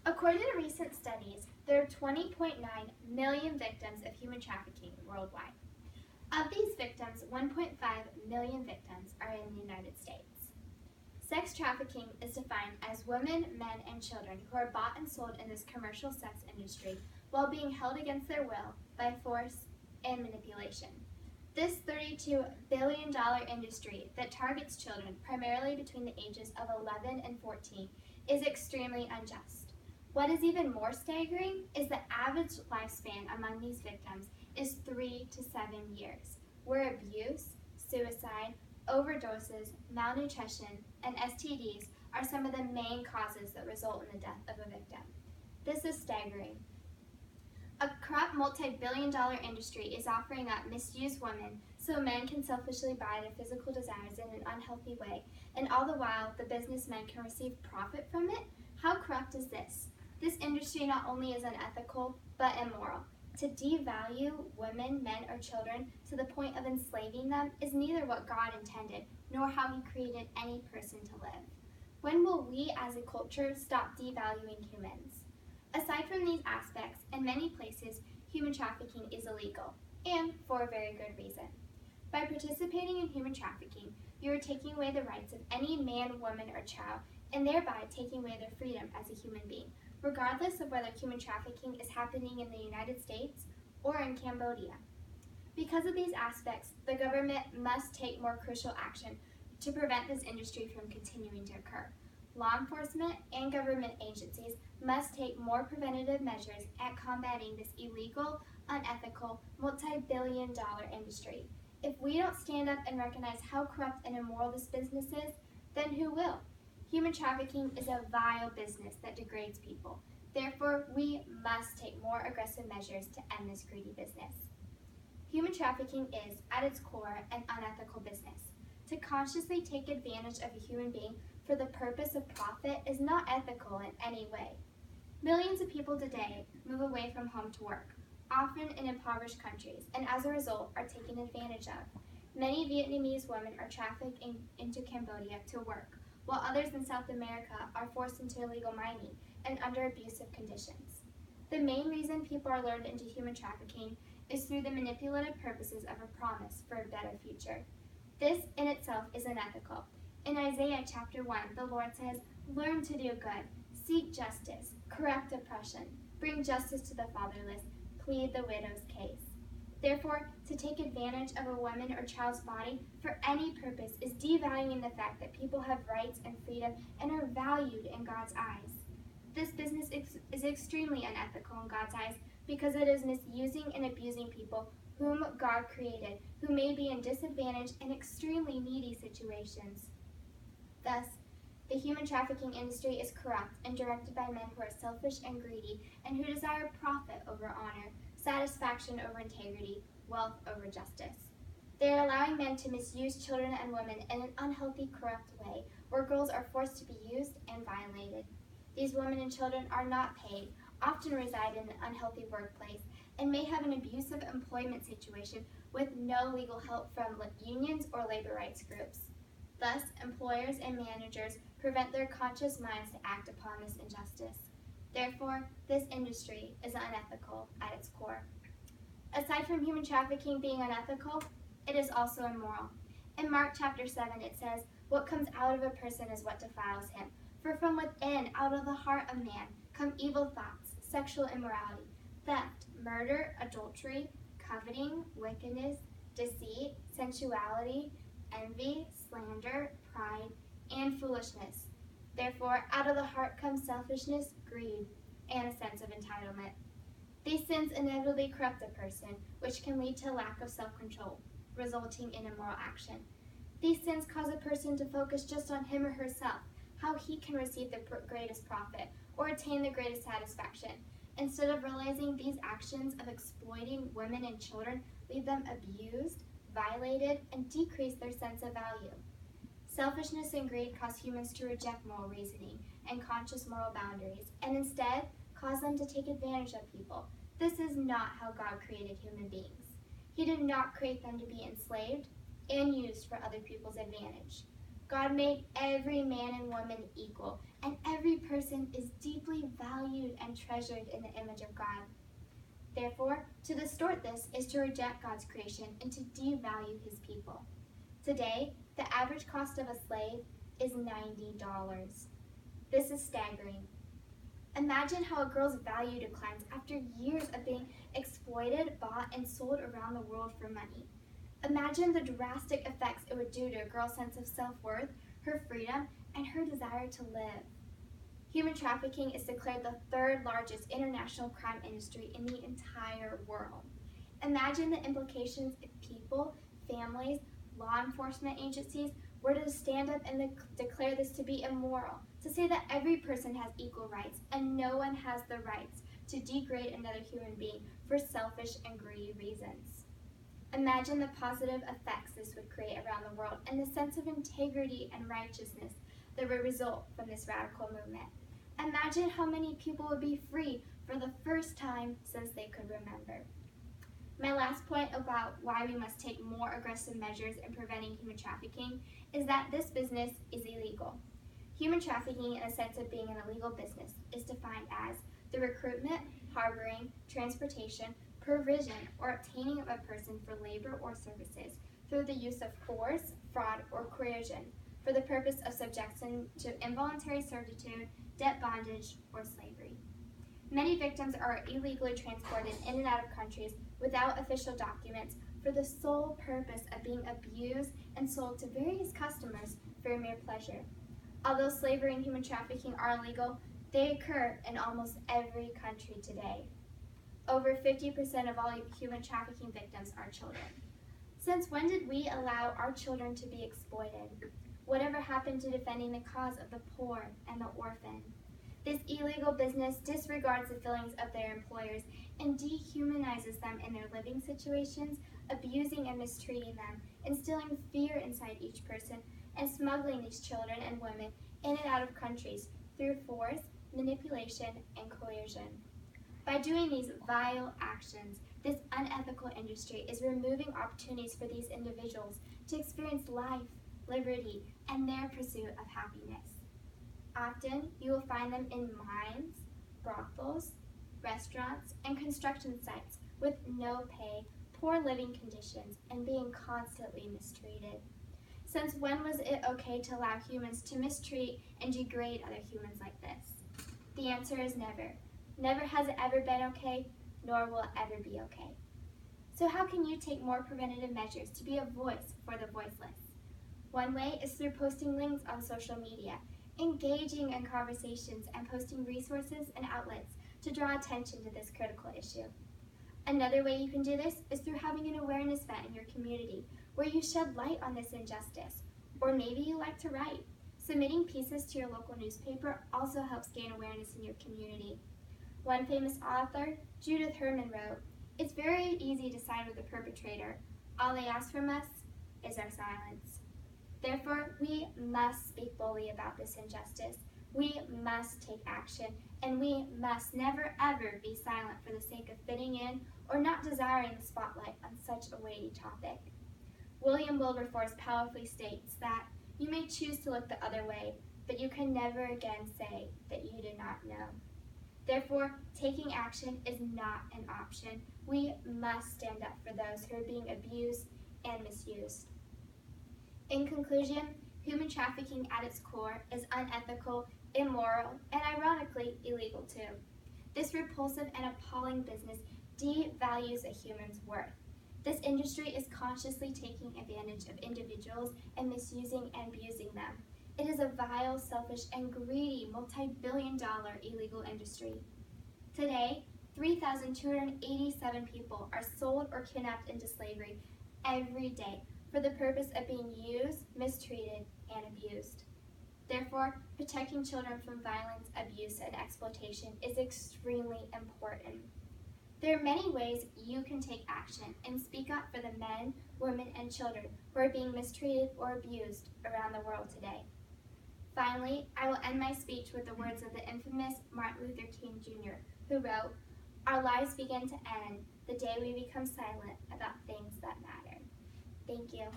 According to recent studies, there are 20.9 million victims of human trafficking worldwide. Of these victims, 1.5 million victims are in the United States. Sex trafficking is defined as women, men, and children who are bought and sold in this commercial sex industry while being held against their will by force and manipulation. This $32 billion industry that targets children primarily between the ages of 11 and 14 is extremely unjust. What is even more staggering is the average lifespan among these victims is 3 to 7 years, where abuse, suicide, overdoses, malnutrition, and STDs are some of the main causes that result in the death of a victim. This is staggering. A corrupt multi-billion-dollar industry is offering up misused women so men can selfishly buy their physical desires in an unhealthy way, and all the while the businessmen can receive profit from it? How corrupt is this? This industry not only is unethical, but immoral. To devalue women, men, or children to the point of enslaving them is neither what God intended, nor how He created any person to live. When will we as a culture stop devaluing humans? Aside from these aspects, in many places, human trafficking is illegal, and for a very good reason. By participating in human trafficking, you are taking away the rights of any man, woman, or child, and thereby taking away their freedom as a human being, regardless of whether human trafficking is happening in the United States or in Cambodia. Because of these aspects, the government must take more crucial action to prevent this industry from continuing to occur. Law enforcement and government agencies must take more preventative measures at combating this illegal, unethical, multi-billion-dollar industry. If we don't stand up and recognize how corrupt and immoral this business is, then who will? Human trafficking is a vile business that degrades people. Therefore, we must take more aggressive measures to end this greedy business. Human trafficking is, at its core, an unethical business. To consciously take advantage of a human being for the purpose of profit is not ethical in any way. Millions of people today move away from home to work, often in impoverished countries, and as a result are taken advantage of. Many Vietnamese women are trafficked into Cambodia to work, while others in South America are forced into illegal mining and under abusive conditions. The main reason people are lured into human trafficking is through the manipulative purposes of a promise for a better future. This in itself is unethical. In Isaiah chapter 1, the Lord says, "Learn to do good, seek justice, correct oppression, bring justice to the fatherless, plead the widow's case." Therefore, to take advantage of a woman or child's body for any purpose is devaluing the fact that people have rights and freedom and are valued in God's eyes. This business is extremely unethical in God's eyes because it is misusing and abusing people whom God created, who may be in disadvantaged and extremely needy situations. Thus, the human trafficking industry is corrupt and directed by men who are selfish and greedy and who desire profit over honor, satisfaction over integrity, wealth over justice. They are allowing men to misuse children and women in an unhealthy, corrupt way, where girls are forced to be used and violated. These women and children are not paid, often reside in an unhealthy workplace, and may have an abusive employment situation with no legal help from unions or labor rights groups. Thus, employers and managers prevent their conscious minds to act upon this injustice. Therefore, this industry is unethical at its core. Aside from human trafficking being unethical, it is also immoral. In Mark chapter 7, it says, "What comes out of a person is what defiles him. For from within, out of the heart of man, come evil thoughts, sexual immorality, theft, murder, adultery, coveting, wickedness, deceit, sensuality, envy, slander, pride, and foolishness. Therefore, out of the heart comes selfishness, greed, and a sense of entitlement." These sins inevitably corrupt a person, which can lead to a lack of self-control, resulting in immoral action. These sins cause a person to focus just on him or herself, how he can receive the greatest profit or attain the greatest satisfaction, instead of realizing these actions of exploiting women and children leave them abused, violated, and decrease their sense of value. Selfishness and greed cause humans to reject moral reasoning and conscious moral boundaries, and instead cause them to take advantage of people. This is not how God created human beings. He did not create them to be enslaved and used for other people's advantage. God made every man and woman equal, and every person is deeply valued and treasured in the image of God. Therefore, to distort this is to reject God's creation and to devalue his people. Today, the average cost of a slave is $90. This is staggering. Imagine how a girl's value declines after years of being exploited, bought, and sold around the world for money. Imagine the drastic effects it would do to a girl's sense of self-worth, her freedom, and her desire to live. Human trafficking is declared the third largest international crime industry in the entire world. Imagine the implications if people, families, law enforcement agencies were to stand up and declare this to be immoral, to say that every person has equal rights and no one has the rights to degrade another human being for selfish and greedy reasons. Imagine the positive effects this would create around the world and the sense of integrity and righteousness that would result from this radical movement. Imagine how many people would be free for the first time since they could remember. My last point about why we must take more aggressive measures in preventing human trafficking is that this business is illegal. Human trafficking, in the sense of being an illegal business, is defined as the recruitment, harboring, transportation, provision, or obtaining of a person for labor or services through the use of force, fraud, or coercion for the purpose of subjection to involuntary servitude, debt bondage, or slavery. Many victims are illegally transported in and out of countries without official documents for the sole purpose of being abused and sold to various customers for mere pleasure. Although slavery and human trafficking are illegal, they occur in almost every country today. Over 50% of all human trafficking victims are children. Since when did we allow our children to be exploited? Whatever happened to defending the cause of the poor and the orphan? This illegal business disregards the feelings of their employers and dehumanizes them in their living situations, abusing and mistreating them, instilling fear inside each person, and smuggling these children and women in and out of countries through force, manipulation, and coercion. By doing these vile actions, this unethical industry is removing opportunities for these individuals to experience life, liberty, and their pursuit of happiness. Often, you will find them in mines, brothels, restaurants, and construction sites with no pay, poor living conditions, and being constantly mistreated. Since when was it okay to allow humans to mistreat and degrade other humans like this? The answer is never. Never has it ever been okay, nor will it ever be okay. So how can you take more preventative measures to be a voice for the voiceless? One way is through posting links on social media, engaging in conversations, and posting resources and outlets to draw attention to this critical issue. Another way you can do this is through having an awareness event in your community where you shed light on this injustice. Or maybe you like to write. Submitting pieces to your local newspaper also helps gain awareness in your community. One famous author, Judith Herman, wrote, "It's very easy to side with the perpetrator. All they ask from us is our silence." Therefore, we must speak boldly about this injustice. We must take action, and we must never ever be silent for the sake of fitting in or not desiring the spotlight on such a weighty topic. William Wilberforce powerfully states that you may choose to look the other way, but you can never again say that you did not know. Therefore, taking action is not an option. We must stand up for those who are being abused and misused. In conclusion, human trafficking at its core is unethical, immoral, and ironically illegal too. This repulsive and appalling business devalues a human's worth. This industry is consciously taking advantage of individuals and misusing and abusing them. It is a vile, selfish, and greedy multi-billion-dollar illegal industry. Today, 3,287 people are sold or kidnapped into slavery every day for the purpose of being used, mistreated, and abused. Therefore, protecting children from violence, abuse, and exploitation is extremely important. There are many ways you can take action and speak up for the men, women, and children who are being mistreated or abused around the world today. Finally, I will end my speech with the words of the infamous Martin Luther King Jr., who wrote, "Our lives begin to end the day we become silent about things that matter." Thank you.